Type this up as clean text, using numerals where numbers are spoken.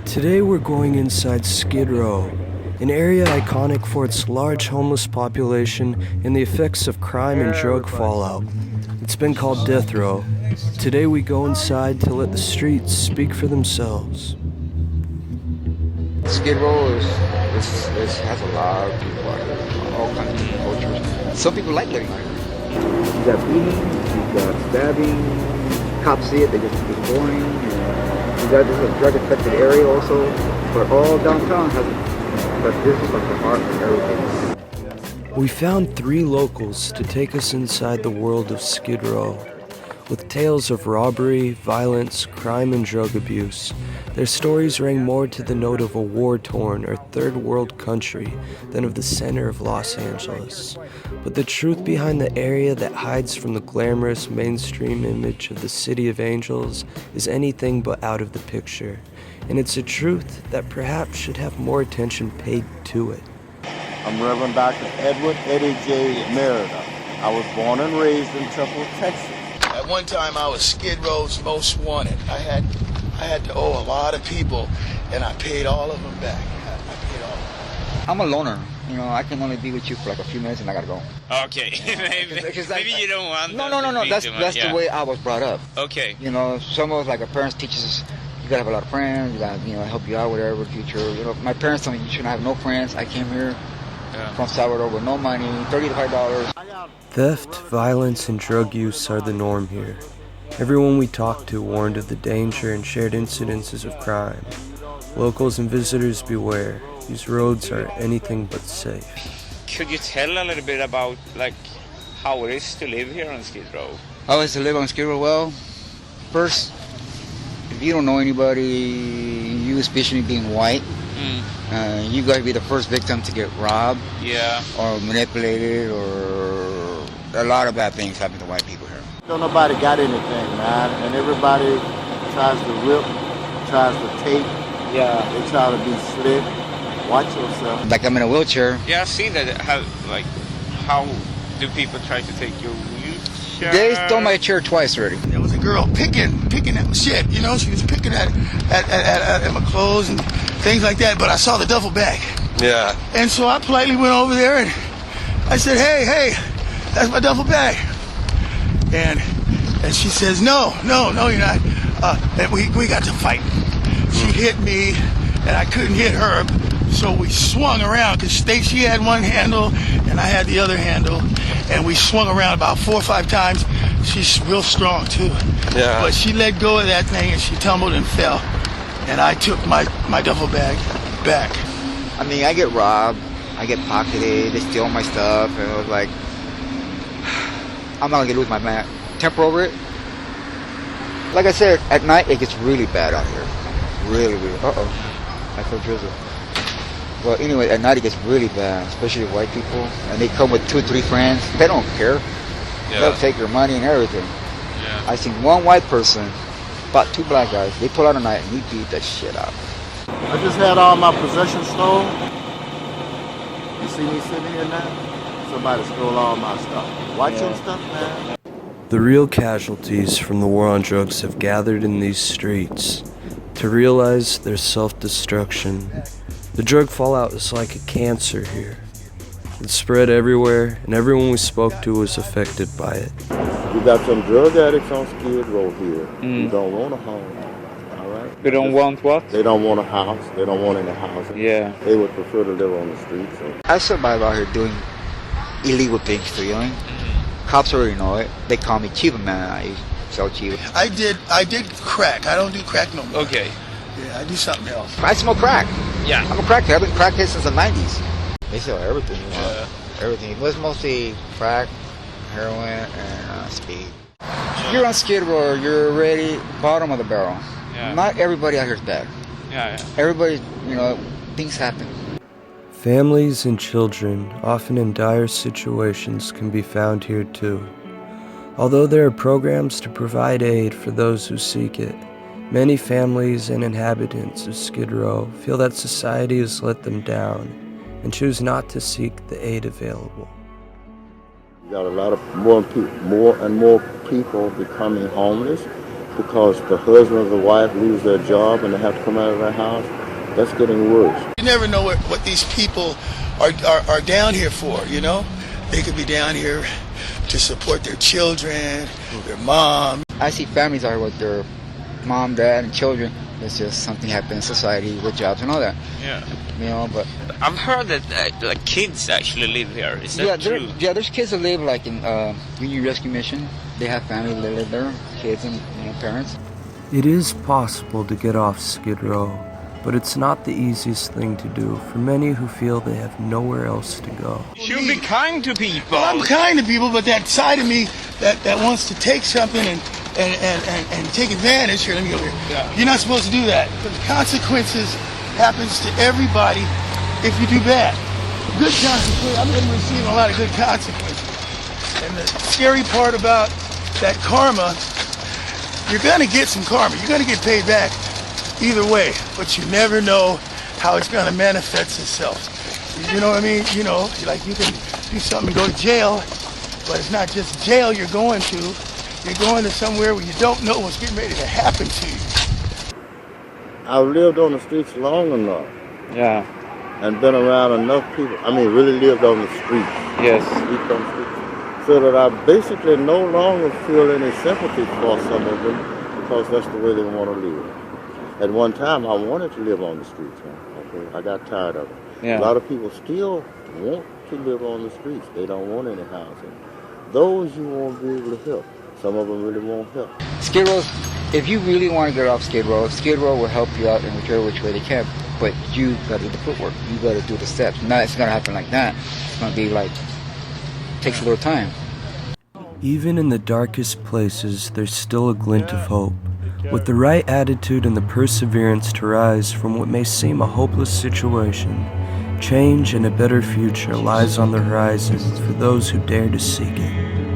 Today we're going inside Skid Row, an area iconic for its large homeless population and the effects of crime and drug fallout. It's been called Death Row. Today we go inside to let the streets speak for themselves. Skid Row has a lot of people out here, all kinds of cultures. Some people like living out here. You got beating, you got stabbing, cops see it, they just think it's boring. You got this drug-affected area also, but all downtown has it. But this is like the heart of everything. We found 3 locals to take us inside the world of Skid Row. With tales of robbery, violence, crime, and drug abuse, their stories rang more to the note of a war-torn or third-world country than of the center of Los Angeles. But the truth behind the area that hides from the glamorous mainstream image of the City of Angels is anything but out of the picture. And it's a truth that perhaps should have more attention paid to it. I'm Reverend Dr. Edward Eddie J. Merida. I was born and raised in Temple, Texas. At one time, I was Skid Row's most wanted. I had to owe a lot of people, and I paid all of them back. I paid all of them. I'm a loner. You know, I can only be with you for like a few minutes and I gotta go. Okay. Maybe you don't want No. That's the way I was brought up. Okay. You know, some of like our parents teach us you gotta have a lot of friends, you gotta, help you out, whatever, future. My parents told me you shouldn't have no friends. I came here from Salvador with no money, $35. Theft, violence, and drug use are the norm here. Everyone we talked to warned of the danger and shared incidences of crime. Locals and visitors beware. These roads are anything but safe. Could you tell a little bit about how it is to live here on Skid Row? How it is to live on Skid Row? Well, first, if you don't know anybody, you especially being white, you gotta be the first victim to get robbed, or manipulated, or a lot of bad things happen to white people here. Don't nobody got anything, man, and everybody tries to rip, tries to take. They try to be slick. Watch yourself. Like I'm in a wheelchair. Yeah, I've seen that. How do people try to take your wheelchair? They stole my chair twice already. There was a girl picking at my shit. She was picking at my clothes and things like that. But I saw the duffel bag. Yeah. And so I politely went over there and I said, "Hey, that's my duffel bag." And she says, "No, you're not." And we got to fighting. She hit me, and I couldn't hit her. So we swung around because she had one handle and I had the other handle, and we swung around about 4 or 5 times. She's real strong too. Yeah. But she let go of that thing and she tumbled and fell, and I took my duffel bag back. I mean, I get robbed, I get pocketed, they steal my stuff, and it was like, I'm not gonna lose my temper over it. Like I said, at night it gets really bad out here. Really. I feel drizzle. Well, anyway, at night it gets really bad, especially white people, and they come with 2 or 3 friends. They don't care. They'll take your money and everything. I seen one white person, about 2 black guys. They pull out a knife and we beat that shit out. I just had all my possessions stolen. You see me sitting here now? Somebody stole all my stuff. Watch your stuff, man. The real casualties from the war on drugs have gathered in these streets to realize their self-destruction. The drug fallout is like a cancer here. It spread everywhere, and everyone we spoke to was affected by it. We got some drug addicts on Skid Row here who don't want a home. All right? They don't want what? They don't want a house. They don't want any housing. Yeah. They would prefer to live on the streets. So. I survive out here doing illegal things, stealing. Cops already know it. They call me Chiva Man. I sell Chiva. I did crack. I don't do crack no more. Okay. Yeah, I do something else. I smoke crack. Yeah. I'm a crackhead. I've been crackhead since the 90s. They sell everything. Everything. It was mostly crack, heroin, and speed. You're on Skid Row. You're already bottom of the barrel. Yeah. Not everybody out here is bad. Yeah. Everybody, things happen. Families and children, often in dire situations, can be found here too. Although there are programs to provide aid for those who seek it, many families and inhabitants of Skid Row feel that society has let them down and choose not to seek the aid available. We got a lot of more and more people becoming homeless. because the husband or the wife lose their job and they have to come out of their house. That's getting worse. You never know what these people are down here for, you know? They could be down here to support their children, their mom. I see families are with their mom, dad, and children. It's just something happened in society with jobs and all that. Yeah. You know, but I've heard that like kids actually live here. Is that true? There's kids that live like in Union Rescue Mission. They have family that live there, kids and parents. It is possible to get off Skid Row, but it's not the easiest thing to do for many who feel they have nowhere else to go. Should be kind to people. Well, I'm kind to people, but that side of me that wants to take something and take advantage. Here, let me go here. Yeah. You're not supposed to do that. The consequences happens to everybody if you do bad. Good consequences. I'm going to receive a lot of good consequences. And the scary part about that karma, you're going to get some karma. You're going to get paid back either way, but you never know how it's going to manifest itself. You know what I mean? You know, like you can do something and go to jail, but it's not just jail you're going to. You're going to somewhere where you don't know what's getting ready to happen to you. I've lived on the streets long enough. Yeah. And been around enough people. I mean, really lived on the streets. Yes. Slept on the streets. So that I basically no longer feel any sympathy for some of them because that's the way they want to live. At one time, I wanted to live on the streets. Okay, I got tired of it. Yeah. A lot of people still want to live on the streets. They don't want any housing. Those you won't be able to help. Some of them really won't help. Skid Row, if you really want to get off Skid Row will help you out in whichever which way they can. But you got to do the footwork. You got to do the steps. Not it's gonna happen like that. It's gonna be like takes a little time. Even in the darkest places, there's still a glint of hope. With the right attitude and the perseverance to rise from what may seem a hopeless situation, change and a better future lies on the horizon for those who dare to seek it.